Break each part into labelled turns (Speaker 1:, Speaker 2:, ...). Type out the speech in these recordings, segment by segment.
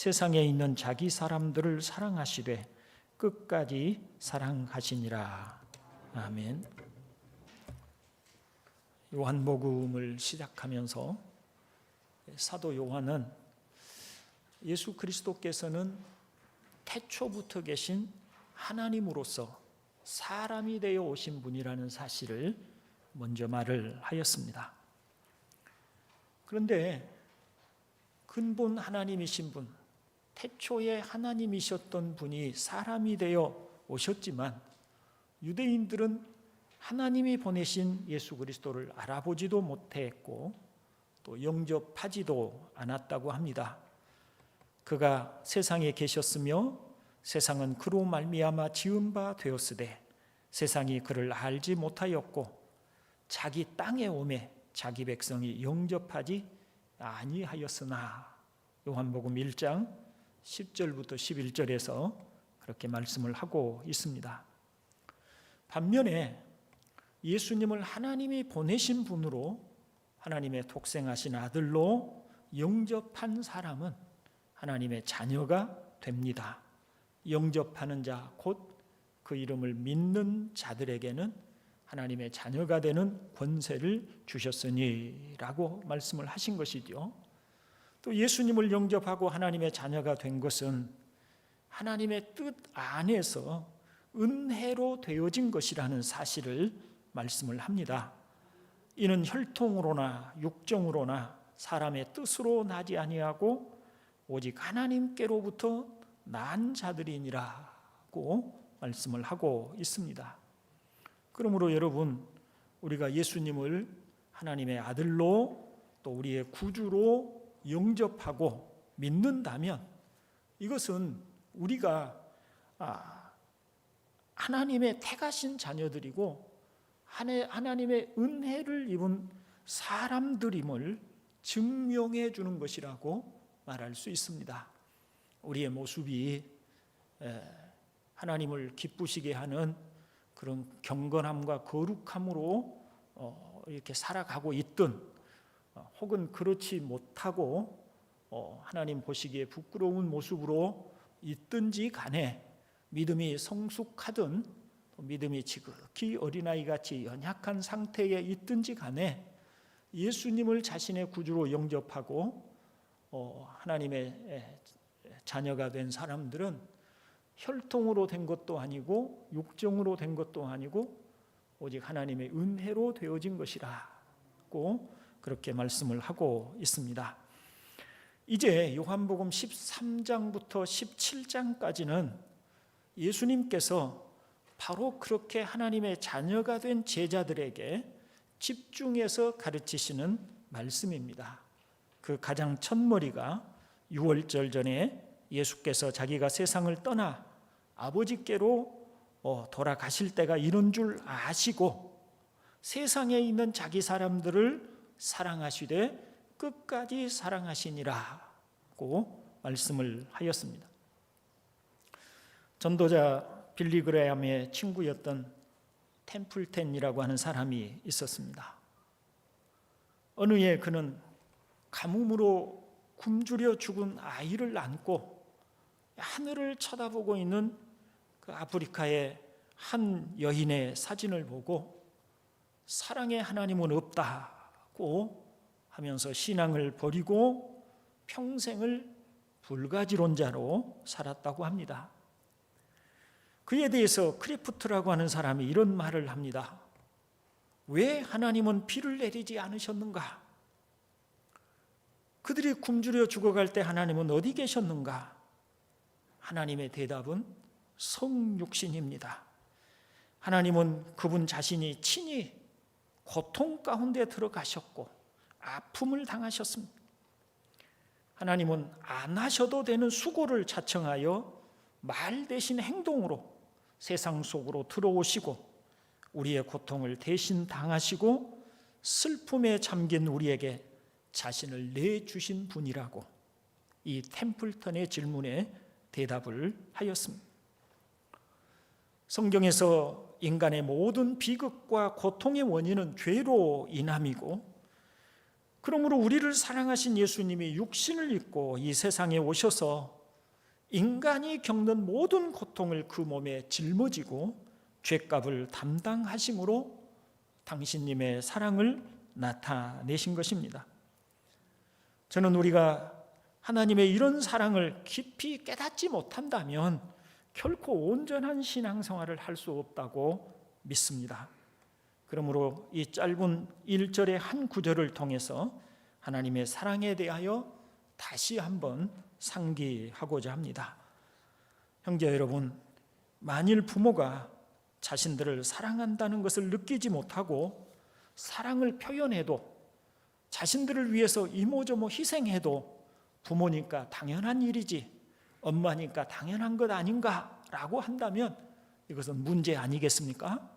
Speaker 1: 세상에 있는 자기 사람들을 사랑하시되 끝까지 사랑하시니라. 아멘. 요한복음을 시작하면서 사도 요한은 예수 그리스도께서는 태초부터 계신 하나님으로서 사람이 되어 오신 분이라는 사실을 먼저 말을 하였습니다. 그런데 근본 하나님이신 분, 태초에 하나님이셨던 분이 사람이 되어 오셨지만 유대인들은 하나님이 보내신 예수 그리스도를 알아보지도 못했고 또 영접하지도 않았다고 합니다. 그가 세상에 계셨으며 세상은 그로 말미암아 지은 바 되었으되 세상이 그를 알지 못하였고 자기 땅에 오매 자기 백성이 영접하지 아니하였으나. 요한복음 1장 10절부터 11절에서 그렇게 말씀을 하고 있습니다. 반면에 예수님을 하나님이 보내신 분으로 하나님의 독생하신 아들로 영접한 사람은 하나님의 자녀가 됩니다. 영접하는 자, 곧 그 이름을 믿는 자들에게는 하나님의 자녀가 되는 권세를 주셨으니 라고 말씀을 하신 것이죠. 또 예수님을 영접하고 하나님의 자녀가 된 것은 하나님의 뜻 안에서 은혜로 되어진 것이라는 사실을 말씀을 합니다. 이는 혈통으로나 육정으로나 사람의 뜻으로 나지 아니하고 오직 하나님께로부터 난 자들이니라고 말씀을 하고 있습니다. 그러므로 여러분, 우리가 예수님을 하나님의 아들로 또 우리의 구주로 영접하고 믿는다면 이것은 우리가 하나님의 택하신 자녀들이고 하나님의 은혜를 입은 사람들임을 증명해 주는 것이라고 말할 수 있습니다. 우리의 모습이 하나님을 기쁘시게 하는 그런 경건함과 거룩함으로 이렇게 살아가고 있든 혹은 그렇지 못하고 하나님 보시기에 부끄러운 모습으로 있든지 간에 믿음이 성숙하든 믿음이 지극히 어린아이같이 연약한 상태에 있든지 간에 예수님을 자신의 구주로 영접하고 하나님의 자녀가 된 사람들은 혈통으로 된 것도 아니고 육정으로 된 것도 아니고 오직 하나님의 은혜로 되어진 것이라고 그렇게 말씀을 하고 있습니다. 이제 요한복음 13장부터 17장까지는 예수님께서 바로 그렇게 하나님의 자녀가 된 제자들에게 집중해서 가르치시는 말씀입니다. 그 가장 첫머리가 유월절 전에 예수께서 자기가 세상을 떠나 아버지께로 돌아가실 때가 이런 줄 아시고 세상에 있는 자기 사람들을 사랑하시되 끝까지 사랑하시니라고 말씀을 하였습니다. 전도자 빌리 그레함의 친구였던 템플텐이라고 하는 사람이 있었습니다. 어느 해 그는 가뭄으로 굶주려 죽은 아이를 안고 하늘을 쳐다보고 있는 그 아프리카의 한 여인의 사진을 보고 사랑의 하나님은 없다고 하면서 신앙을 버리고 평생을 불가지론자로 살았다고 합니다. 그에 대해서 크리프트라고 하는 사람이 이런 말을 합니다. 왜 하나님은 비를 내리지 않으셨는가? 그들이 굶주려 죽어갈 때 하나님은 어디 계셨는가? 하나님의 대답은 성육신입니다. 하나님은 그분 자신이 친히 고통 가운데 들어가셨고 아픔을 당하셨습니다. 하나님은 안 하셔도 되는 수고를 자청하여 말 대신 행동으로 세상 속으로 들어오시고 우리의 고통을 대신 당하시고 슬픔에 잠긴 우리에게 자신을 내주신 분이라고 이 템플턴의 질문에 대답을 하였습니다. 성경에서 인간의 모든 비극과 고통의 원인은 죄로 인함이고 그러므로 우리를 사랑하신 예수님이 육신을 입고 이 세상에 오셔서 인간이 겪는 모든 고통을 그 몸에 짊어지고 죄값을 담당하심으로 당신님의 사랑을 나타내신 것입니다. 저는 우리가 하나님의 이런 사랑을 깊이 깨닫지 못한다면 결코 온전한 신앙생활을 할 수 없다고 믿습니다. 그러므로 이 짧은 1절의 한 구절을 통해서 하나님의 사랑에 대하여 다시 한번 상기하고자 합니다. 형제 여러분, 만일 부모가 자신들을 사랑한다는 것을 느끼지 못하고 사랑을 표현해도 자신들을 위해서 이모저모 희생해도 부모니까 당연한 일이지 엄마니까 당연한 것 아닌가라고 한다면 이것은 문제 아니겠습니까?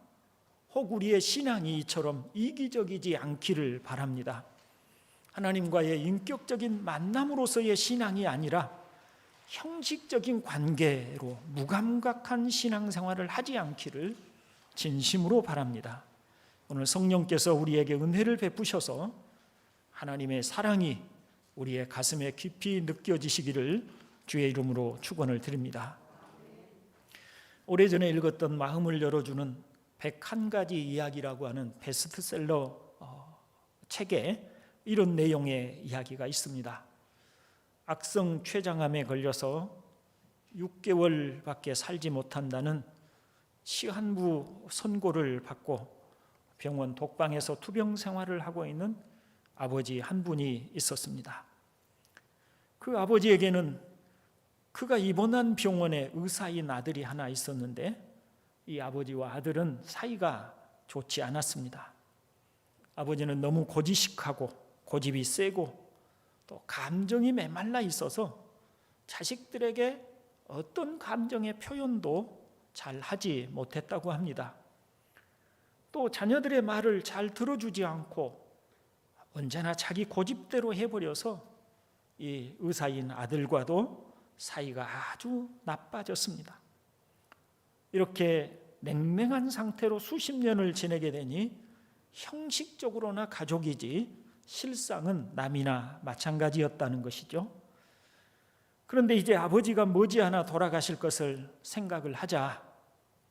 Speaker 1: 혹 우리의 신앙이 이처럼 이기적이지 않기를 바랍니다. 하나님과의 인격적인 만남으로서의 신앙이 아니라 형식적인 관계로 무감각한 신앙생활을 하지 않기를 진심으로 바랍니다. 오늘 성령께서 우리에게 은혜를 베푸셔서 하나님의 사랑이 우리의 가슴에 깊이 느껴지시기를 주의 이름으로 축원을 드립니다. 오래전에 읽었던 마음을 열어주는 101가지 이야기라고 하는 베스트셀러 책에 이런 내용의 이야기가 있습니다. 악성 췌장암에 걸려서 6개월밖에 살지 못한다는 시한부 선고를 받고 병원 독방에서 투병 생활을 하고 있는 아버지 한 분이 있었습니다. 그 아버지에게는 그가 입원한 병원에 의사인 아들이 하나 있었는데 이 아버지와 아들은 사이가 좋지 않았습니다. 아버지는 너무 고지식하고 고집이 세고 또 감정이 메말라 있어서 자식들에게 어떤 감정의 표현도 잘 하지 못했다고 합니다. 또 자녀들의 말을 잘 들어주지 않고 언제나 자기 고집대로 해버려서 이 의사인 아들과도 사이가 아주 나빠졌습니다. 이렇게 냉랭한 상태로 수십 년을 지내게 되니 형식적으로나 가족이지 실상은 남이나 마찬가지였다는 것이죠. 그런데 이제 아버지가 머지않아 돌아가실 것을 생각을 하자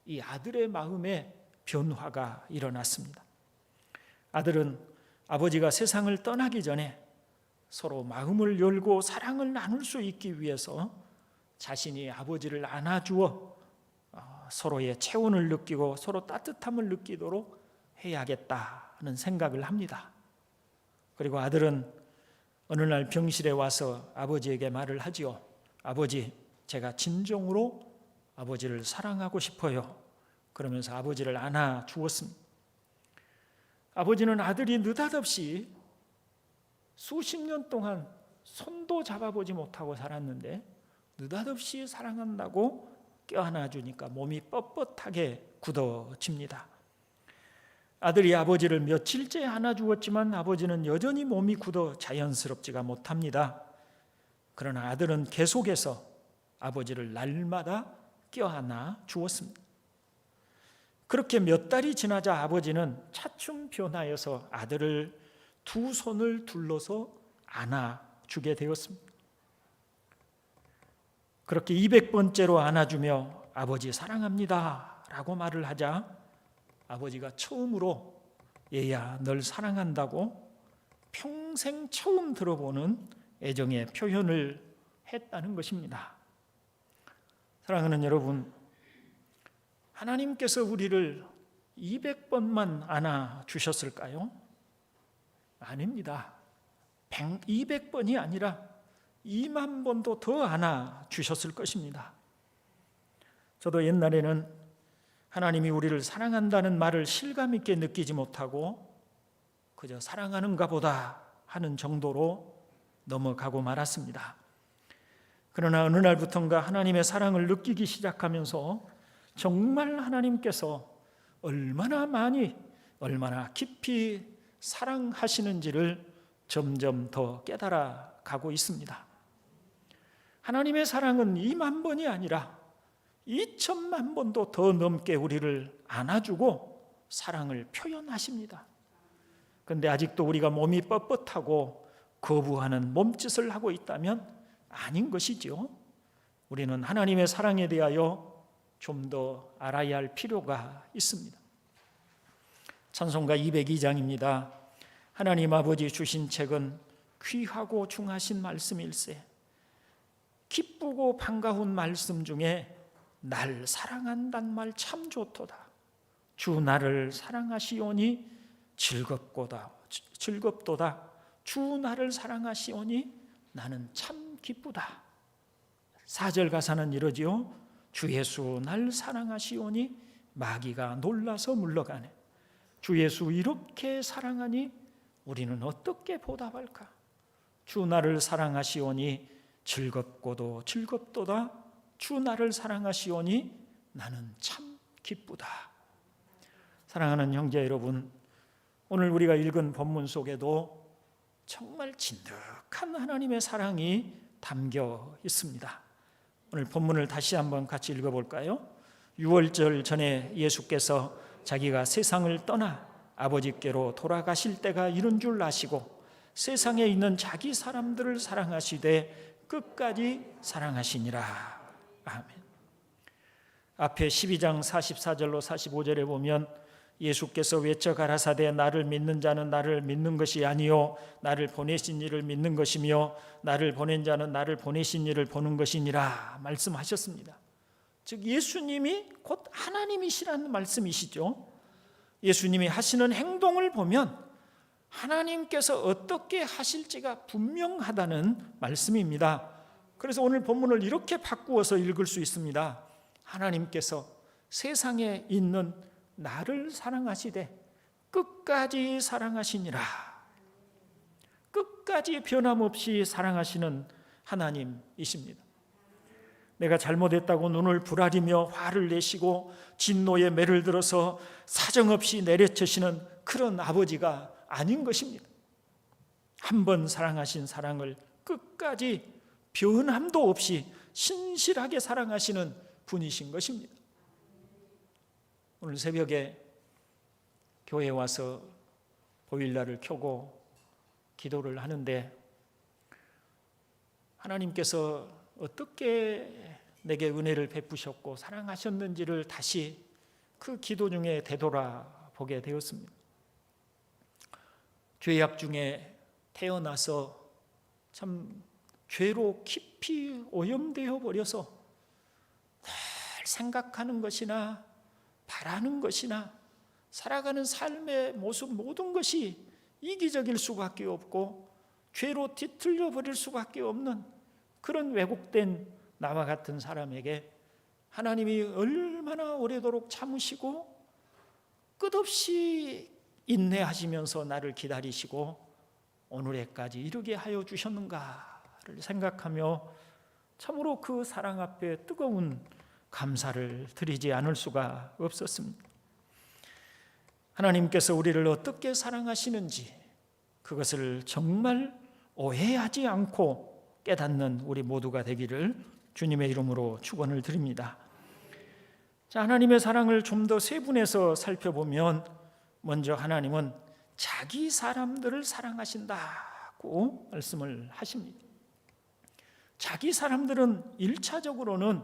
Speaker 1: 이 아들의 마음에 변화가 일어났습니다. 아들은 아버지가 세상을 떠나기 전에 서로 마음을 열고 사랑을 나눌 수 있기 위해서 자신이 아버지를 안아주어 서로의 체온을 느끼고 서로 따뜻함을 느끼도록 해야겠다는 생각을 합니다. 그리고 아들은 어느 날 병실에 와서 아버지에게 말을 하지요. 아버지, 제가 진정으로 아버지를 사랑하고 싶어요. 그러면서 아버지를 안아 주었습니다. 아버지는 아들이 느닷없이 수십 년 동안 손도 잡아보지 못하고 살았는데 느닷없이 사랑한다고 껴안아 주니까 몸이 뻣뻣하게 굳어집니다. 아들이 아버지를 며칠째 안아주었지만 아버지는 여전히 몸이 굳어 자연스럽지가 못합니다. 그러나 아들은 계속해서 아버지를 날마다 껴안아 주었습니다. 그렇게 몇 달이 지나자 아버지는 차츰 변하여서 아들을 두 손을 둘러서 안아주게 되었습니다. 그렇게 200번째로 안아주며 아버지 사랑합니다 라고 말을 하자 아버지가 처음으로 얘야 널 사랑한다고 평생 처음 들어보는 애정의 표현을 했다는 것입니다. 사랑하는 여러분, 하나님께서 우리를 200번만 안아주셨을까요? 아닙니다. 200번이 아니라 2만 번도 더 안아주셨을 것입니다. 저도 옛날에는 하나님이 우리를 사랑한다는 말을 실감 있게 느끼지 못하고 그저 사랑하는가 보다 하는 정도로 넘어가고 말았습니다. 그러나 어느 날부터인가 하나님의 사랑을 느끼기 시작하면서 정말 하나님께서 얼마나 많이, 얼마나 깊이 사랑하시는지를 점점 더 깨달아 가고 있습니다. 하나님의 사랑은 2만 번이 아니라 2천만 번도 더 넘게 우리를 안아주고 사랑을 표현하십니다. 그런데 아직도 우리가 몸이 뻣뻣하고 거부하는 몸짓을 하고 있다면 아닌 것이죠. 우리는 하나님의 사랑에 대하여 좀 더 알아야 할 필요가 있습니다. 찬송가 202장입니다. 하나님 아버지 주신 책은 귀하고 중하신 말씀일세. 기쁘고 반가운 말씀 중에 날 사랑한단 말 참 좋도다. 주 나를 사랑하시오니 즐겁도다. 주 나를 사랑하시오니 나는 참 기쁘다. 4절 가사는 이러지요. 주 예수 날 사랑하시오니 마귀가 놀라서 물러가네. 주 예수 이렇게 사랑하니 우리는 어떻게 보답할까? 주 나를 사랑하시오니 즐겁고도 즐겁도다. 주 나를 사랑하시오니 나는 참 기쁘다. 사랑하는 형제 여러분, 오늘 우리가 읽은 본문 속에도 정말 진득한 하나님의 사랑이 담겨 있습니다. 오늘 본문을 다시 한번 같이 읽어볼까요? 유월절 전에 예수께서 자기가 세상을 떠나 아버지께로 돌아가실 때가 이른 줄 아시고 세상에 있는 자기 사람들을 사랑하시되 끝까지 사랑하시니라. 아멘. 앞에 12장 44절로 45절에 보면 예수께서 외쳐 가라사대 나를 믿는 자는 나를 믿는 것이 아니요 나를 보내신 이를 믿는 것이며 나를 보낸 자는 나를 보내신 이를 보는 것이니라 말씀하셨습니다. 즉 예수님이 곧 하나님이시라는 말씀이시죠. 예수님이 하시는 행동을 보면 하나님께서 어떻게 하실지가 분명하다는 말씀입니다. 그래서 오늘 본문을 이렇게 바꾸어서 읽을 수 있습니다. 하나님께서 세상에 있는 나를 사랑하시되 끝까지 사랑하시니라. 끝까지 변함없이 사랑하시는 하나님이십니다. 내가 잘못했다고 눈을 부라리며 화를 내시고 진노의 매를 들어서 사정없이 내려치시는 그런 아버지가 아닌 것입니다. 한 번 사랑하신 사랑을 끝까지 변함도 없이 신실하게 사랑하시는 분이신 것입니다. 오늘 새벽에 교회에 와서 보일러를 켜고 기도를 하는데 하나님께서 어떻게 내게 은혜를 베푸셨고 사랑하셨는지를 다시 그 기도 중에 되돌아보게 되었습니다. 죄악 중에 태어나서 참 죄로 깊이 오염되어 버려서 늘 생각하는 것이나 바라는 것이나 살아가는 삶의 모습 모든 것이 이기적일 수밖에 없고 죄로 뒤틀려 버릴 수밖에 없는 그런 왜곡된 나와 같은 사람에게 하나님이 얼마나 오래도록 참으시고 끝없이 인내하시면서 나를 기다리시고 오늘에까지 이르게 하여 주셨는가를 생각하며 참으로 그 사랑 앞에 뜨거운 감사를 드리지 않을 수가 없었습니다. 하나님께서 우리를 어떻게 사랑하시는지 그것을 정말 오해하지 않고 깨닫는 우리 모두가 되기를 주님의 이름으로 축원을 드립니다. 자, 하나님의 사랑을 좀 더 세분해서 살펴보면 먼저 하나님은 자기 사람들을 사랑하신다고 말씀을 하십니다. 자기 사람들은 1차적으로는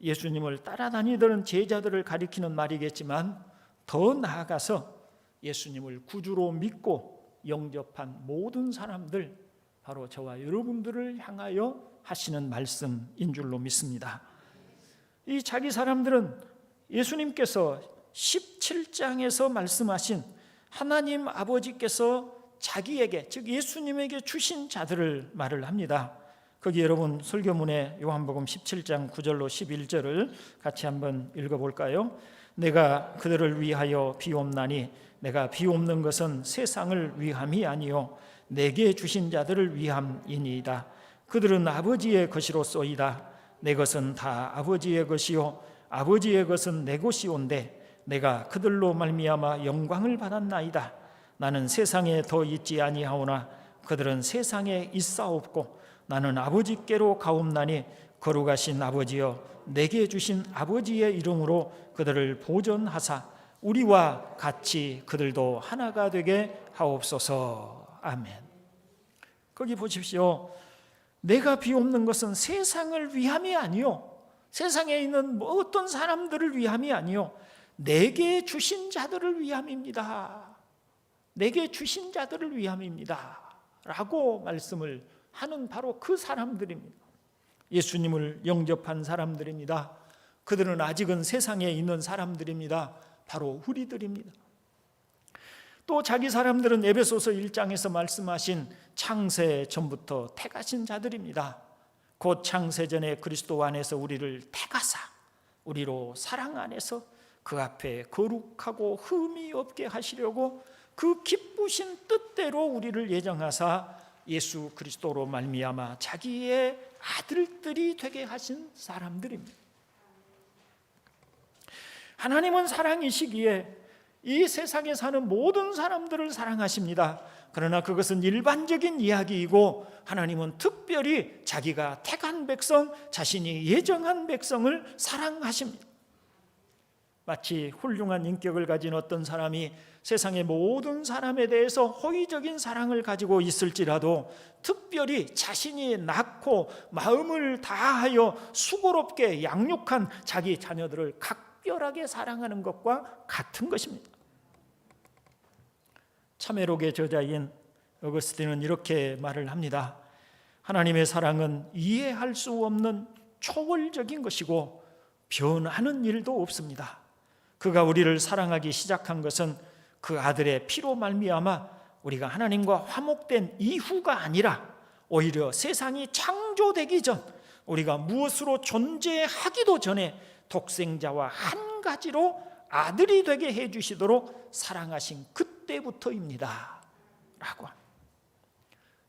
Speaker 1: 예수님을 따라다니던 제자들을 가리키는 말이겠지만 더 나아가서 예수님을 구주로 믿고 영접한 모든 사람들, 바로 저와 여러분들을 향하여 하시는 말씀인 줄로 믿습니다. 이 자기 사람들은 예수님께서 17장에서 말씀하신 하나님 아버지께서 자기에게, 즉 예수님에게 주신 자들을 말을 합니다. 거기 여러분 설교문에 요한복음 17장 9절로 11절을 같이 한번 읽어볼까요? 내가 그들을 위하여 비옵나니 내가 비옵는 것은 세상을 위함이 아니요 내게 주신 자들을 위함이니이다. 그들은 아버지의 것이로소이다. 내 것은 다 아버지의 것이요 아버지의 것은 내 것이온데 내가 그들로 말미암아 영광을 받았나이다. 나는 세상에 더 있지 아니하오나 그들은 세상에 있사옵고 나는 아버지께로 가옵나니 거룩하신 아버지여 내게 주신 아버지의 이름으로 그들을 보존하사 우리와 같이 그들도 하나가 되게 하옵소서. 아멘. 거기 보십시오. 내가 비옵는 것은 세상을 위함이 아니요, 세상에 있는 어떤 사람들을 위함이 아니요, 내게 주신 자들을 위함입니다. 내게 주신 자들을 위함입니다 라고 말씀을 하는 바로 그 사람들입니다. 예수님을 영접한 사람들입니다. 그들은 아직은 세상에 있는 사람들입니다. 바로 우리들입니다. 또 자기 사람들은 에베소서 1장에서 말씀하신 창세 전부터 택하신 자들입니다. 곧 창세 전에 그리스도 안에서 우리를 택하사 우리로 사랑 안에서 그 앞에 거룩하고 흠이 없게 하시려고 그 기쁘신 뜻대로 우리를 예정하사 예수 그리스도로 말미암아 자기의 아들들이 되게 하신 사람들입니다. 하나님은 사랑이시기에 이 세상에 사는 모든 사람들을 사랑하십니다. 그러나 그것은 일반적인 이야기이고 하나님은 특별히 자기가 택한 백성, 자신이 예정한 백성을 사랑하십니다. 마치 훌륭한 인격을 가진 어떤 사람이 세상의 모든 사람에 대해서 호의적인 사랑을 가지고 있을지라도 특별히 자신이 낳고 마음을 다하여 수고롭게 양육한 자기 자녀들을 각별하게 사랑하는 것과 같은 것입니다. 참회록의 저자인 어거스틴은 이렇게 말을 합니다. 하나님의 사랑은 이해할 수 없는 초월적인 것이고 변하는 일도 없습니다. 그가 우리를 사랑하기 시작한 것은 그 아들의 피로 말미암아 우리가 하나님과 화목된 이후가 아니라 오히려 세상이 창조되기 전, 우리가 무엇으로 존재하기도 전에 독생자와 한 가지로 아들이 되게 해주시도록 사랑하신 그때부터입니다 라고 합니다.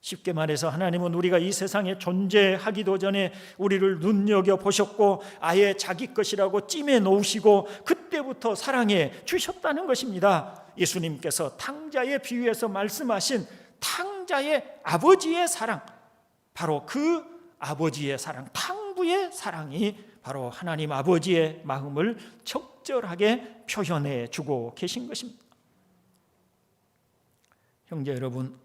Speaker 1: 쉽게 말해서 하나님은 우리가 이 세상에 존재하기도 전에 우리를 눈여겨보셨고 아예 자기 것이라고 찜해 놓으시고 그때부터 사랑해 주셨다는 것입니다. 예수님께서 탕자의 비유에서 말씀하신 탕자의 아버지의 사랑, 바로 그 아버지의 사랑, 탕부의 사랑이 바로 하나님 아버지의 마음을 적절하게 표현해 주고 계신 것입니다. 형제 여러분,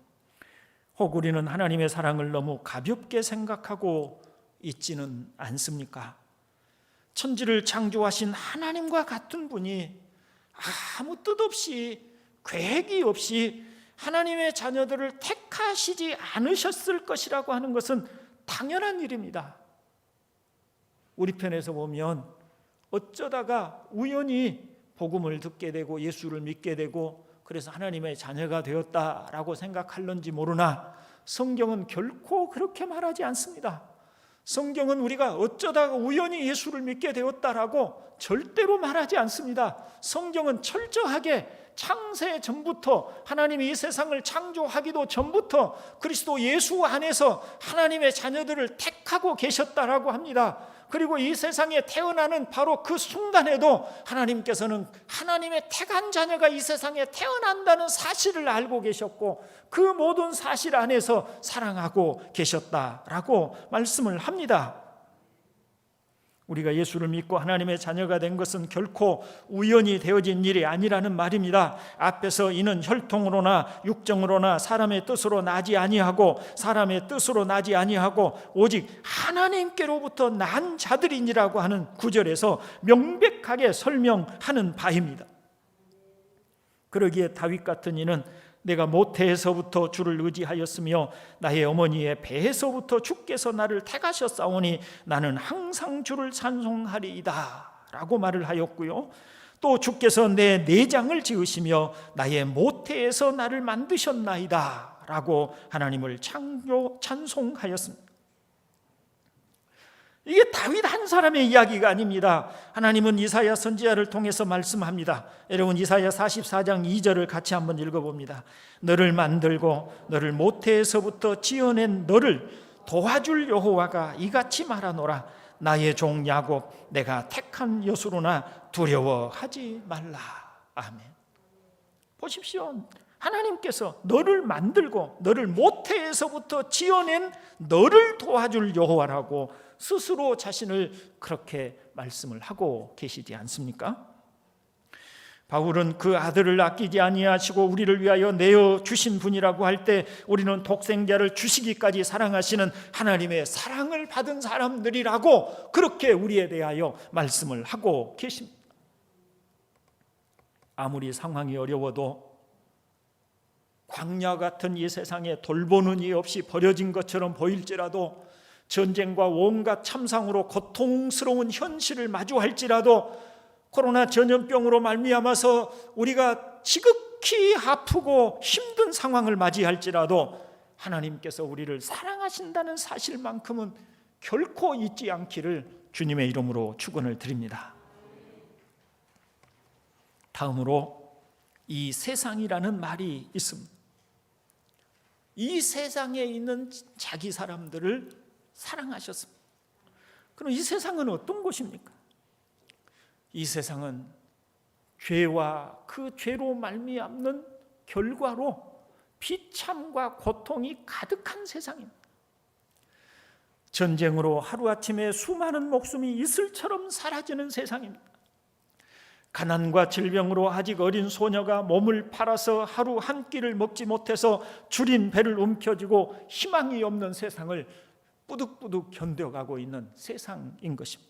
Speaker 1: 혹 우리는 하나님의 사랑을 너무 가볍게 생각하고 있지는 않습니까? 천지를 창조하신 하나님과 같은 분이 아무 뜻 없이, 계획이 없이 하나님의 자녀들을 택하시지 않으셨을 것이라고 하는 것은 당연한 일입니다. 우리 편에서 보면 어쩌다가 우연히 복음을 듣게 되고 예수를 믿게 되고 그래서 하나님의 자녀가 되었다라고 생각할런지 모르나 성경은 결코 그렇게 말하지 않습니다. 성경은 우리가 어쩌다가 우연히 예수를 믿게 되었다라고 절대로 말하지 않습니다. 성경은 철저하게 창세 전부터, 하나님이 이 세상을 창조하기도 전부터 그리스도 예수 안에서 하나님의 자녀들을 택하고 계셨다라고 합니다. 그리고 이 세상에 태어나는 바로 그 순간에도 하나님께서는 하나님의 택한 자녀가 이 세상에 태어난다는 사실을 알고 계셨고 그 모든 사실 안에서 사랑하고 계셨다라고 말씀을 합니다. 우리가 예수를 믿고 하나님의 자녀가 된 것은 결코 우연히 되어진 일이 아니라는 말입니다. 앞에서 이는 혈통으로나 육정으로나 사람의 뜻으로 나지 아니하고 사람의 뜻으로 나지 아니하고 오직 하나님께로부터 난 자들이니라고 하는 구절에서 명백하게 설명하는 바입니다. 그러기에 다윗 같은 이는 내가 모태에서부터 주를 의지하였으며 나의 어머니의 배에서부터 주께서 나를 택하셨사오니 나는 항상 주를 찬송하리이다 라고 말을 하였고요. 또 주께서 내 내장을 지으시며 나의 모태에서 나를 만드셨나이다 라고 하나님을 찬송하였습니다. 이게 다윗 한 사람의 이야기가 아닙니다. 하나님은 이사야 선지자를 통해서 말씀합니다. 여러분 이사야 44장 2절을 같이 한번 읽어봅니다. 너를 만들고 너를 모태에서부터 지어낸 너를 도와줄 여호와가 이같이 말하노라. 나의 종 야곱 내가 택한 여수로나 두려워하지 말라. 아멘. 보십시오. 하나님께서 너를 만들고 너를 모태에서부터 지어낸 너를 도와줄 여호와라고 스스로 자신을 그렇게 말씀을 하고 계시지 않습니까? 바울은 그 아들을 아끼지 아니하시고 우리를 위하여 내어 주신 분이라고 할 때 우리는 독생자를 주시기까지 사랑하시는 하나님의 사랑을 받은 사람들이라고 그렇게 우리에 대하여 말씀을 하고 계십니다. 아무리 상황이 어려워도 광야 같은 이 세상에 돌보는 이 없이 버려진 것처럼 보일지라도, 전쟁과 온갖 참상으로 고통스러운 현실을 마주할지라도, 코로나 전염병으로 말미암아서 우리가 지극히 아프고 힘든 상황을 맞이할지라도 하나님께서 우리를 사랑하신다는 사실만큼은 결코 잊지 않기를 주님의 이름으로 축원을 드립니다. 다음으로 이 세상이라는 말이 있습니다. 이 세상에 있는 자기 사람들을 사랑하셨습니다. 그럼 이 세상은 어떤 곳입니까? 이 세상은 죄와 그 죄로 말미암는 결과로 비참과 고통이 가득한 세상입니다. 전쟁으로 하루아침에 수많은 목숨이 이슬처럼 사라지는 세상입니다. 가난과 질병으로 아직 어린 소녀가 몸을 팔아서 하루 한 끼를 먹지 못해서 줄인 배를 움켜쥐고 희망이 없는 세상을 뿌득뿌득 견뎌가고 있는 세상인 것입니다.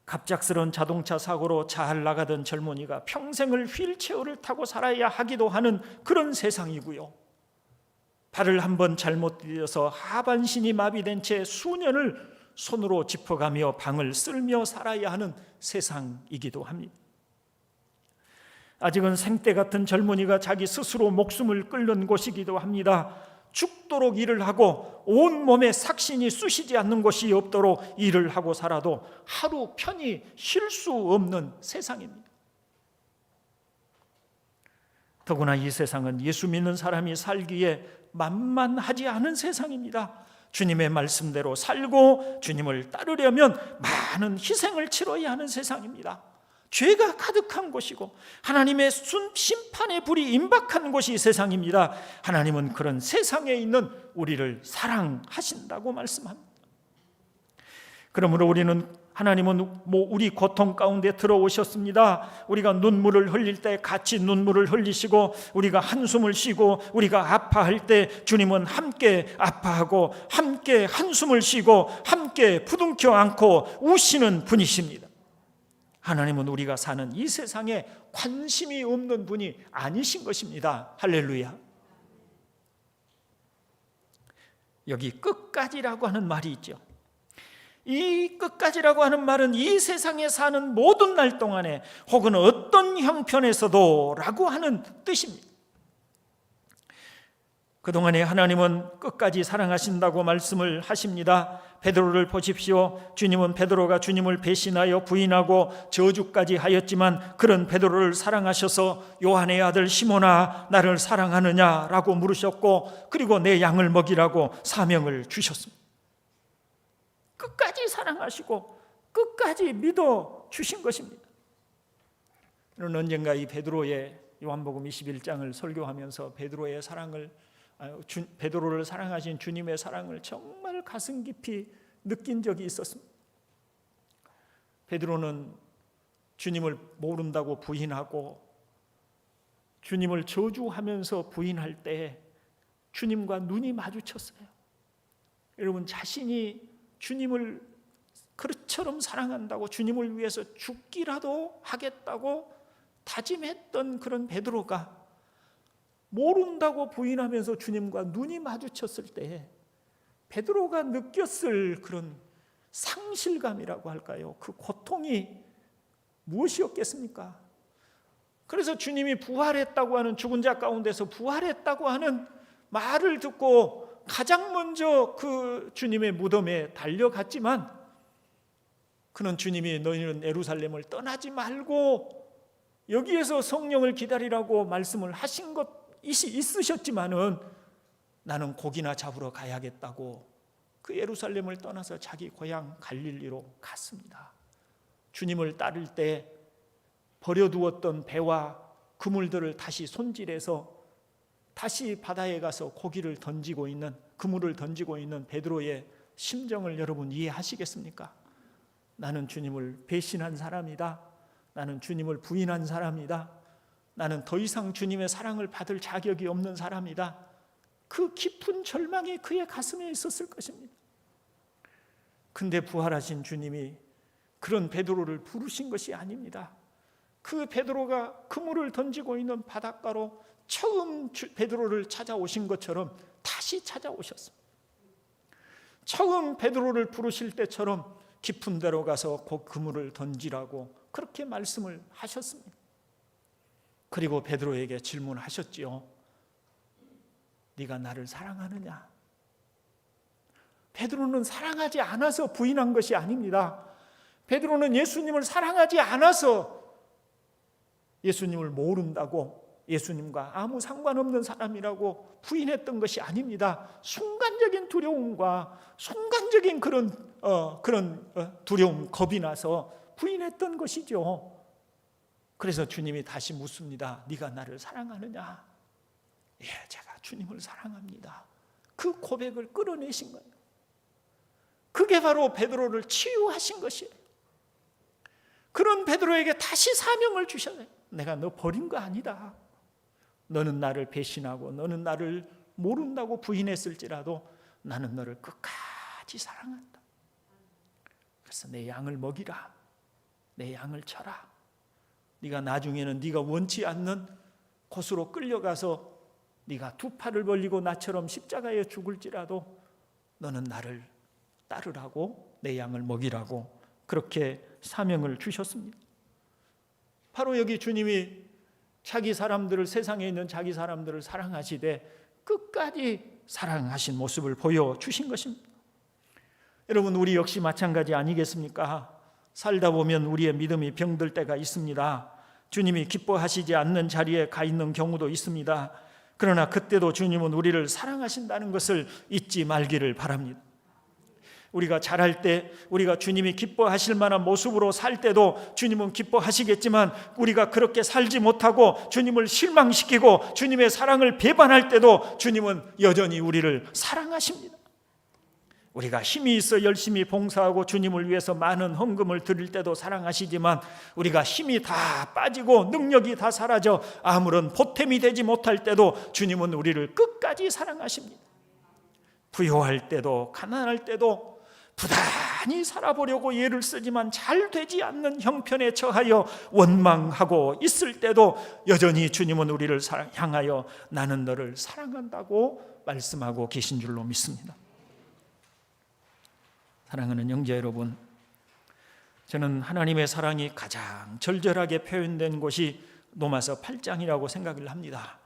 Speaker 1: 갑작스러운 자동차 사고로 잘 나가던 젊은이가 평생을 휠체어를 타고 살아야 하기도 하는 그런 세상이고요, 발을 한번 잘못 디뎌서 하반신이 마비된 채 수년을 손으로 짚어가며 방을 쓸며 살아야 하는 세상이기도 합니다. 아직은 생때 같은 젊은이가 자기 스스로 목숨을 끊는 곳이기도 합니다. 죽도록 일을 하고 온몸에 삭신이 쑤시지 않는 것이 없도록 일을 하고 살아도 하루 편히 쉴 수 없는 세상입니다. 더구나 이 세상은 예수 믿는 사람이 살기에 만만하지 않은 세상입니다. 주님의 말씀대로 살고 주님을 따르려면 많은 희생을 치러야 하는 세상입니다. 죄가 가득한 곳이고 하나님의 심판의 불이 임박한 곳이 세상입니다. 하나님은 그런 세상에 있는 우리를 사랑하신다고 말씀합니다. 그러므로 하나님은 우리 고통 가운데 들어오셨습니다. 우리가 눈물을 흘릴 때 같이 눈물을 흘리시고, 우리가 한숨을 쉬고 우리가 아파할 때 주님은 함께 아파하고 함께 한숨을 쉬고 함께 부둥켜 안고 우시는 분이십니다. 하나님은 우리가 사는 이 세상에 관심이 없는 분이 아니신 것입니다. 할렐루야. 여기 끝까지라고 하는 말이 있죠. 이 끝까지라고 하는 말은 이 세상에 사는 모든 날 동안에 혹은 어떤 형편에서도 라고 하는 뜻입니다. 그동안에 하나님은 끝까지 사랑하신다고 말씀을 하십니다. 베드로를 보십시오. 주님은 베드로가 주님을 배신하여 부인하고 저주까지 하였지만 그런 베드로를 사랑하셔서 요한의 아들 시몬아 나를 사랑하느냐라고 물으셨고, 그리고 내 양을 먹이라고 사명을 주셨습니다. 끝까지 사랑하시고 끝까지 믿어 주신 것입니다. 저는 언젠가 이 베드로의 요한복음 21장을 설교하면서 베드로를 사랑하신 주님의 사랑을 정말 가슴 깊이 느낀 적이 있었습니다. 베드로는 주님을 모른다고 부인하고 주님을 저주하면서 부인할 때 주님과 눈이 마주쳤어요. 여러분, 자신이 주님을 그릇처럼 사랑한다고, 주님을 위해서 죽기라도 하겠다고 다짐했던 그런 베드로가 모른다고 부인하면서 주님과 눈이 마주쳤을 때 베드로가 느꼈을 그런 상실감이라고 할까요? 그 고통이 무엇이었겠습니까? 그래서 주님이 부활했다고 하는, 죽은 자 가운데서 부활했다고 하는 말을 듣고 가장 먼저 그 주님의 무덤에 달려갔지만, 그는 주님이 너희는 예루살렘을 떠나지 말고 여기에서 성령을 기다리라고 말씀을 하신 것이 있으셨지만은 나는 고기나 잡으러 가야겠다고 그 예루살렘을 떠나서 자기 고향 갈릴리로 갔습니다. 주님을 따를 때 버려두었던 배와 그물들을 다시 손질해서 다시 바다에 가서 고기를 던지고 있는, 그물을 던지고 있는 베드로의 심정을 여러분 이해하시겠습니까? 나는 주님을 배신한 사람이다. 나는 주님을 부인한 사람이다. 나는 더 이상 주님의 사랑을 받을 자격이 없는 사람이다. 그 깊은 절망이 그의 가슴에 있었을 것입니다. 근데 부활하신 주님이 그런 베드로를 부르신 것이 아닙니다. 그 베드로가 그물을 던지고 있는 바닷가로 처음 베드로를 찾아오신 것처럼 다시 찾아오셨습니다. 처음 베드로를 부르실 때처럼 깊은 데로 가서 곧 그물을 던지라고 그렇게 말씀을 하셨습니다. 그리고 베드로에게 질문하셨지요. 네가 나를 사랑하느냐? 베드로는 사랑하지 않아서 부인한 것이 아닙니다. 베드로는 예수님을 사랑하지 않아서 예수님을 모른다고, 예수님과 아무 상관없는 사람이라고 부인했던 것이 아닙니다. 순간적인 두려움과 순간적인 그런 두려움, 겁이 나서 부인했던 것이죠. 그래서 주님이 다시 묻습니다. 네가 나를 사랑하느냐? 예, 제가 주님을 사랑합니다. 그 고백을 끌어내신 거예요. 그게 바로 베드로를 치유하신 것이에요. 그런 베드로에게 다시 사명을 주셨어요. 내가 너 버린 거 아니다. 너는 나를 배신하고 너는 나를 모른다고 부인했을지라도 나는 너를 끝까지 사랑한다. 그래서 내 양을 먹이라. 내 양을 쳐라. 네가 나중에는 네가 원치 않는 곳으로 끌려가서 네가 두 팔을 벌리고 나처럼 십자가에 죽을지라도 너는 나를 따르라고, 내 양을 먹이라고 그렇게 사명을 주셨습니다. 바로 여기 주님이 자기 사람들을, 세상에 있는 자기 사람들을 사랑하시되 끝까지 사랑하신 모습을 보여주신 것입니다. 여러분, 우리 역시 마찬가지 아니겠습니까? 살다 보면 우리의 믿음이 병들 때가 있습니다. 주님이 기뻐하시지 않는 자리에 가 있는 경우도 있습니다. 그러나 그때도 주님은 우리를 사랑하신다는 것을 잊지 말기를 바랍니다. 우리가 잘할 때, 우리가 주님이 기뻐하실 만한 모습으로 살 때도 주님은 기뻐하시겠지만, 우리가 그렇게 살지 못하고 주님을 실망시키고 주님의 사랑을 배반할 때도 주님은 여전히 우리를 사랑하십니다. 우리가 힘이 있어 열심히 봉사하고 주님을 위해서 많은 헌금을 드릴 때도 사랑하시지만, 우리가 힘이 다 빠지고 능력이 다 사라져 아무런 보탬이 되지 못할 때도 주님은 우리를 끝까지 사랑하십니다. 부요할 때도 가난할 때도 부단히 살아보려고 애를 쓰지만 잘 되지 않는 형편에 처하여 원망하고 있을 때도 여전히 주님은 우리를 향하여 나는 너를 사랑한다고 말씀하고 계신 줄로 믿습니다. 사랑하는 형제 여러분, 저는 하나님의 사랑이 가장 절절하게 표현된 곳이 로마서 8장이라고 생각을 합니다.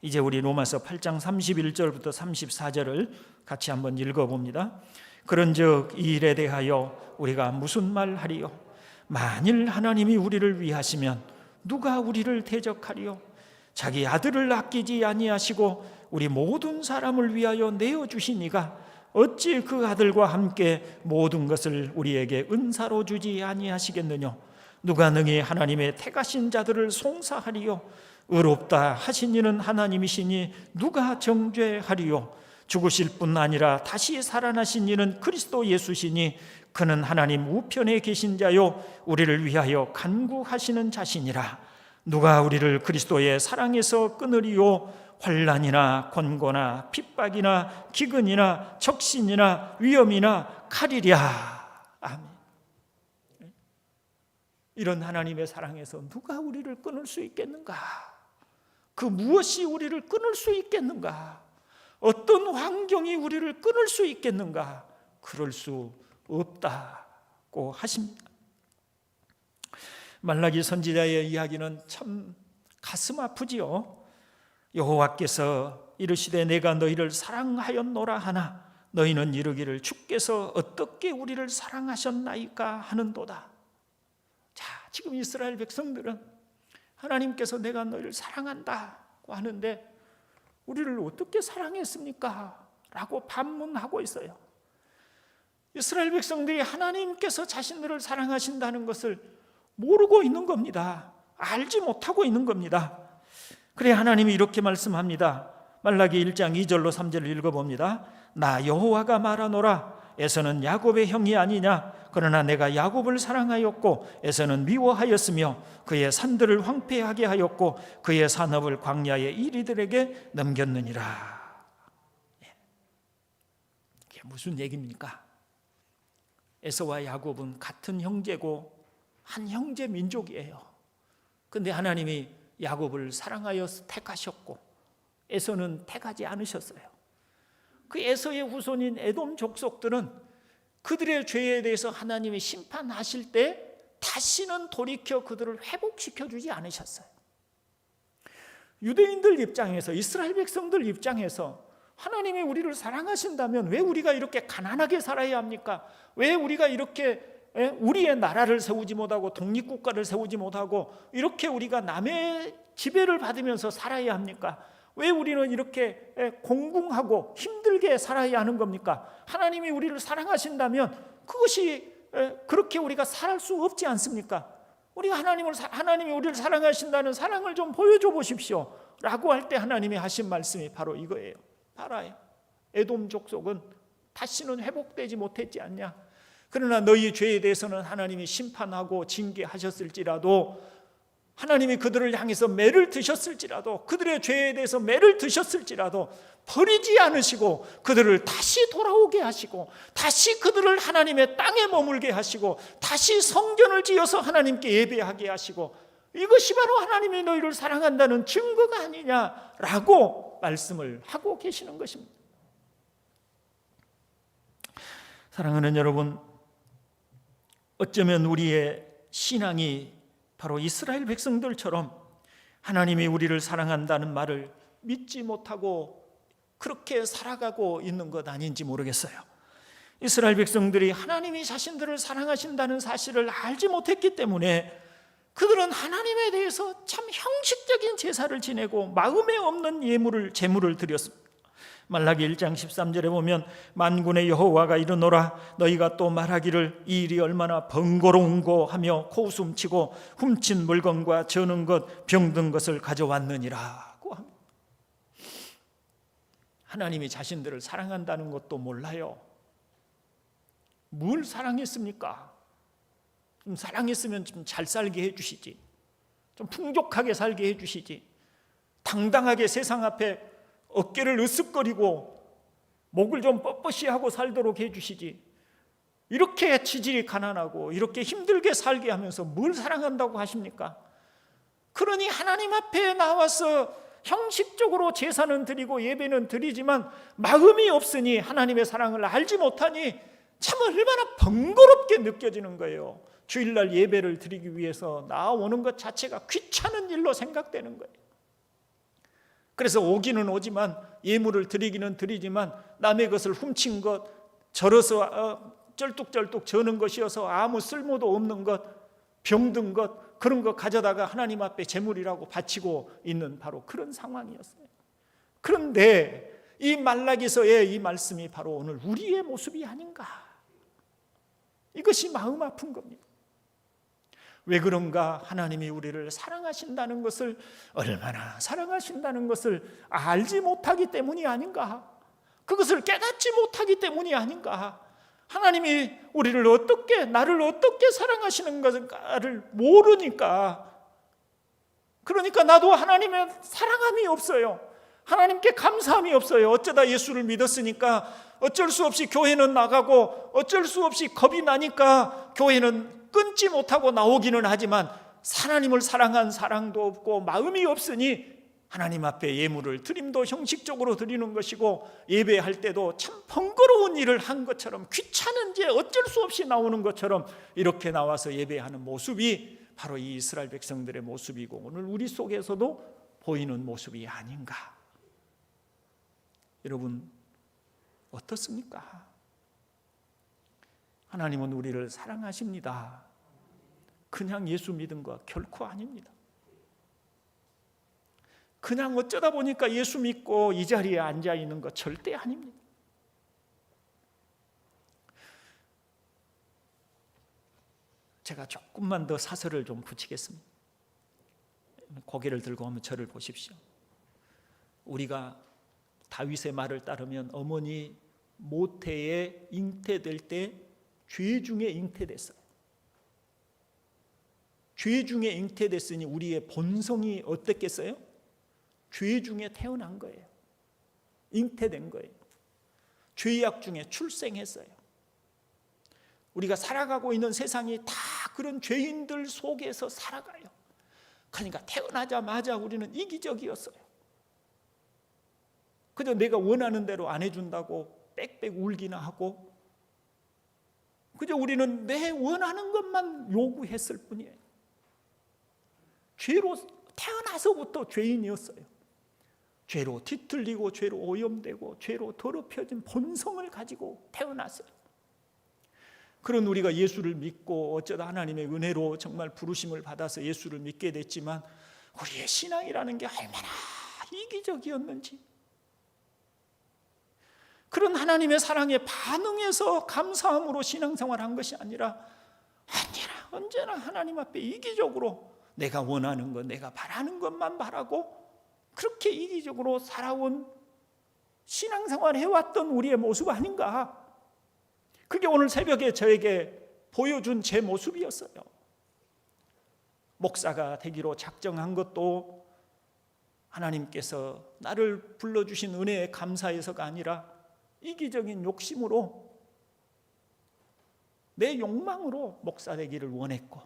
Speaker 1: 이제 우리 로마서 8장 31절부터 34절을 같이 한번 읽어봅니다. 그런즉 이 일에 대하여 우리가 무슨 말하리요? 만일 하나님이 우리를 위하시면 누가 우리를 대적하리요? 자기 아들을 아끼지 아니하시고 우리 모든 사람을 위하여 내어주시니가 어찌 그 아들과 함께 모든 것을 우리에게 은사로 주지 아니하시겠느냐? 누가 능히 하나님의 택하신 자들을 송사하리요? 의롭다 하신 이는 하나님이시니 누가 정죄하리요? 죽으실 뿐 아니라 다시 살아나신 이는 그리스도 예수시니 그는 하나님 우편에 계신 자요 우리를 위하여 간구하시는 자시니라. 누가 우리를 그리스도의 사랑에서 끊으리요? 환난이나 권고나 핍박이나 기근이나 적신이나 위험이나 칼이랴. 아멘. 이런 하나님의 사랑에서 누가 우리를 끊을 수 있겠는가? 그 무엇이 우리를 끊을 수 있겠는가? 어떤 환경이 우리를 끊을 수 있겠는가? 그럴 수 없다고 하십니다. 말라기 선지자의 이야기는 참 가슴 아프지요. 여호와께서 이르시되 내가 너희를 사랑하였노라 하나 너희는 이르기를 주께서 어떻게 우리를 사랑하셨나이까 하는도다. 자, 지금 이스라엘 백성들은 하나님께서 내가 너희를 사랑한다고 하는데 우리를 어떻게 사랑했습니까? 라고 반문하고 있어요. 이스라엘 백성들이 하나님께서 자신들을 사랑하신다는 것을 모르고 있는 겁니다. 알지 못하고 있는 겁니다. 그래 하나님이 이렇게 말씀합니다. 말라기 1장 2절로 3절을 읽어봅니다. 나 여호와가 말하노라. 에서는 야곱의 형이 아니냐? 그러나 내가 야곱을 사랑하였고 에서는 미워하였으며 그의 산들을 황폐하게 하였고 그의 산업을 광야의 이리들에게 넘겼느니라. 이게 무슨 얘기입니까? 에서와 야곱은 같은 형제고 한 형제 민족이에요. 그런데 하나님이 야곱을 사랑하여 택하셨고 에서는 택하지 않으셨어요. 그 에서의 후손인 에돔 족속들은 그들의 죄에 대해서 하나님이 심판하실 때 다시는 돌이켜 그들을 회복시켜 주지 않으셨어요. 유대인들 입장에서, 이스라엘 백성들 입장에서 하나님이 우리를 사랑하신다면 왜 우리가 이렇게 가난하게 살아야 합니까? 왜 우리가 이렇게 우리의 나라를 세우지 못하고 독립국가를 세우지 못하고 이렇게 우리가 남의 지배를 받으면서 살아야 합니까? 왜 우리는 이렇게 공궁하고 힘들게 살아야 하는 겁니까? 하나님이 우리를 사랑하신다면 그것이 그렇게 우리가 살 수 없지 않습니까? 우리가 하나님이 우리를 사랑하신다는 사랑을 좀 보여줘 보십시오 라고 할 때 하나님이 하신 말씀이 바로 이거예요. 알아요. 에돔 족속은 다시는 회복되지 못했지 않냐? 그러나 너희 죄에 대해서는 하나님이 심판하고 징계하셨을지라도, 하나님이 그들을 향해서 매를 드셨을지라도, 그들의 죄에 대해서 매를 드셨을지라도 버리지 않으시고 그들을 다시 돌아오게 하시고 다시 그들을 하나님의 땅에 머물게 하시고 다시 성전을 지어서 하나님께 예배하게 하시고, 이것이 바로 하나님이 너희를 사랑한다는 증거가 아니냐라고 말씀을 하고 계시는 것입니다. 사랑하는 여러분, 어쩌면 우리의 신앙이 바로 이스라엘 백성들처럼 하나님이 우리를 사랑한다는 말을 믿지 못하고 그렇게 살아가고 있는 것 아닌지 모르겠어요. 이스라엘 백성들이 하나님이 자신들을 사랑하신다는 사실을 알지 못했기 때문에 그들은 하나님에 대해서 참 형식적인 제사를 지내고 마음에 없는 제물을 드렸습니다. 말라기 1장 13절에 보면 만군의 여호와가 이르노라 너희가 또 말하기를 이 일이 얼마나 번거로운고 하며 코웃음치고 훔친 물건과 저는 것 병든 것을 가져왔느니라고 합니다. 하나님이 자신들을 사랑한다는 것도 몰라요. 뭘 사랑했습니까? 좀 사랑했으면 좀 잘 살게 해주시지, 좀 풍족하게 살게 해주시지, 당당하게 세상 앞에 어깨를 으쓱거리고 목을 좀 뻣뻣이 하고 살도록 해주시지, 이렇게 치질이 가난하고 이렇게 힘들게 살게 하면서 뭘 사랑한다고 하십니까? 그러니 하나님 앞에 나와서 형식적으로 제사는 드리고 예배는 드리지만 마음이 없으니 하나님의 사랑을 알지 못하니 참 얼마나 번거롭게 느껴지는 거예요. 주일날 예배를 드리기 위해서 나오는 것 자체가 귀찮은 일로 생각되는 거예요. 그래서 오기는 오지만 예물을 드리기는 드리지만 남의 것을 훔친 것, 절어서 쩔뚝쩔뚝 저는 것이어서 아무 쓸모도 없는 것, 병든 것, 그런 것 가져다가 하나님 앞에 제물이라고 바치고 있는 바로 그런 상황이었어요. 그런데 이 말라기서의 이 말씀이 바로 오늘 우리의 모습이 아닌가, 이것이 마음 아픈 겁니다. 왜 그런가? 하나님이 우리를 사랑하신다는 것을, 얼마나 사랑하신다는 것을 알지 못하기 때문이 아닌가? 그것을 깨닫지 못하기 때문이 아닌가? 하나님이 나를 어떻게 사랑하시는 것을 모르니까, 그러니까 나도 하나님의 사랑함이 없어요. 하나님께 감사함이 없어요. 어쩌다 예수를 믿었으니까 어쩔 수 없이 교회는 나가고 어쩔 수 없이 겁이 나니까 교회는 끊지 못하고 나오기는 하지만 하나님을 사랑한 사랑도 없고 마음이 없으니 하나님 앞에 예물을 드림도 형식적으로 드리는 것이고 예배할 때도 참 번거로운 일을 한 것처럼, 귀찮은지 어쩔 수 없이 나오는 것처럼 이렇게 나와서 예배하는 모습이 바로 이 이스라엘 백성들의 모습이고 오늘 우리 속에서도 보이는 모습이 아닌가. 여러분 어떻습니까? 하나님은 우리를 사랑하십니다. 그냥 예수 믿은 거 결코 아닙니다. 그냥 어쩌다 보니까 예수 믿고 이 자리에 앉아 있는 거 절대 아닙니다. 제가 조금만 더 사설을 좀 붙이겠습니다. 고개를 들고 한번 저를 보십시오. 우리가 다윗의 말을 따르면 어머니 모태에 잉태될 때 죄 중에 잉태됐어요. 죄 중에 잉태됐으니 우리의 본성이 어땠겠어요? 죄 중에 태어난 거예요. 잉태된 거예요. 죄악 중에 출생했어요. 우리가 살아가고 있는 세상이 다 그런 죄인들 속에서 살아가요. 그러니까 태어나자마자 우리는 이기적이었어요. 그저 내가 원하는 대로 안 해준다고 빽빽 울기나 하고, 그저 우리는 내 원하는 것만 요구했을 뿐이에요. 죄로 태어나서부터 죄인이었어요. 죄로 뒤틀리고 죄로 오염되고 죄로 더럽혀진 본성을 가지고 태어났어요. 그런 우리가 예수를 믿고 어쩌다 하나님의 은혜로 정말 부르심을 받아서 예수를 믿게 됐지만, 우리의 신앙이라는 게 얼마나 이기적이었는지, 그런 하나님의 사랑에 반응해서 감사함으로 신앙생활한 것이 아니라 언제나 하나님 앞에 이기적으로 내가 원하는 것, 내가 바라는 것만 바라고 그렇게 이기적으로 살아온 신앙생활 해왔던 우리의 모습 아닌가? 그게 오늘 새벽에 저에게 보여준 제 모습이었어요. 목사가 되기로 작정한 것도 하나님께서 나를 불러주신 은혜에 감사해서가 아니라 이기적인 욕심으로, 내 욕망으로 목사 되기를 원했고,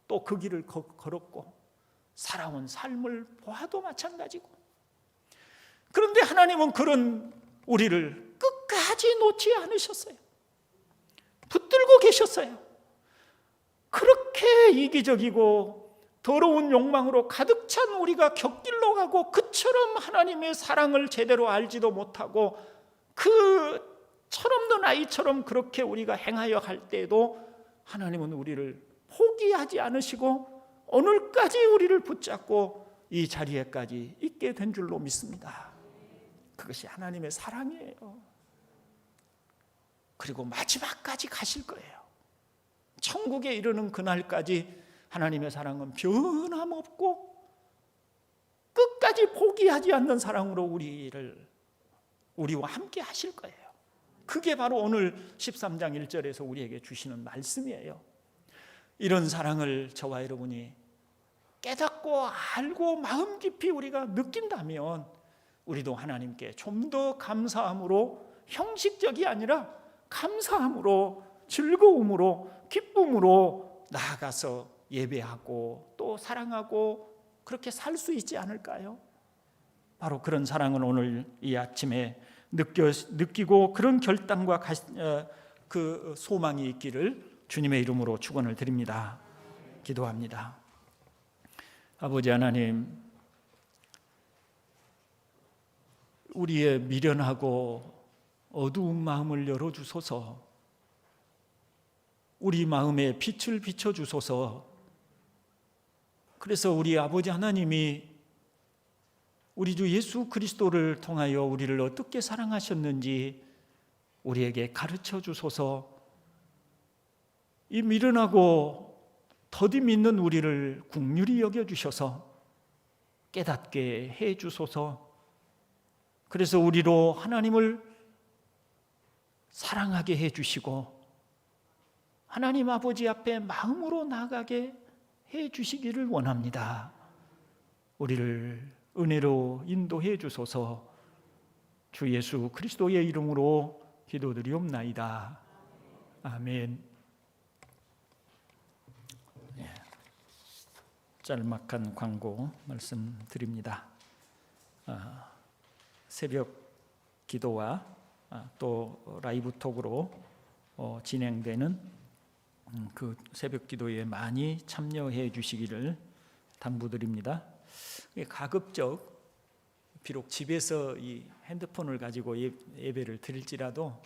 Speaker 1: 또 그 길을 걸었고, 살아온 삶을 보아도 마찬가지고. 그런데 하나님은 그런 우리를 끝까지 놓지 않으셨어요. 붙들고 계셨어요. 그렇게 이기적이고 더러운 욕망으로 가득 찬 우리가 곁길로 가고, 그처럼 하나님의 사랑을 제대로 알지도 못하고 그 철없는 아이처럼 그렇게 우리가 행하여 할 때에도 하나님은 우리를 포기하지 않으시고 오늘까지 우리를 붙잡고 이 자리에까지 있게 된 줄로 믿습니다. 그것이 하나님의 사랑이에요. 그리고 마지막까지 가실 거예요. 천국에 이르는 그날까지 하나님의 사랑은 변함없고 끝까지 포기하지 않는 사랑으로 우리와 함께 하실 거예요. 그게 바로 오늘 13장 1절에서 우리에게 주시는 말씀이에요. 이런 사랑을 저와 여러분이 깨닫고 알고 마음 깊이 우리가 느낀다면, 우리도 하나님께 좀 더 감사함으로, 형식적이 아니라 감사함으로, 즐거움으로, 기쁨으로 나아가서 예배하고 또 사랑하고 그렇게 살 수 있지 않을까요? 바로 그런 사랑을 오늘 이 아침에 느끼고 그런 결단과 그 소망이 있기를 주님의 이름으로 축원을 드립니다. 기도합니다. 아버지 하나님, 우리의 미련하고 어두운 마음을 열어주소서. 우리 마음에 빛을 비춰주소서. 그래서 우리 아버지 하나님이 우리 주 예수 그리스도를 통하여 우리를 어떻게 사랑하셨는지 우리에게 가르쳐 주소서. 이 미련하고 더디 믿는 우리를 긍휼히 여겨주셔서 깨닫게 해주소서. 그래서 우리로 하나님을 사랑하게 해주시고 하나님 아버지 앞에 마음으로 나가게 해주시기를 원합니다. 우리를 은혜로 인도해 주소서. 주 예수 그리스도의 이름으로 기도드리옵나이다. 아멘. 짤막한 광고 말씀드립니다. 새벽 기도와 또 라이브 톡으로 진행되는 그 새벽 기도에 많이 참여해 주시기를 당부드립니다. 가급적 비록 집에서 이 핸드폰을 가지고 예배를 드릴지라도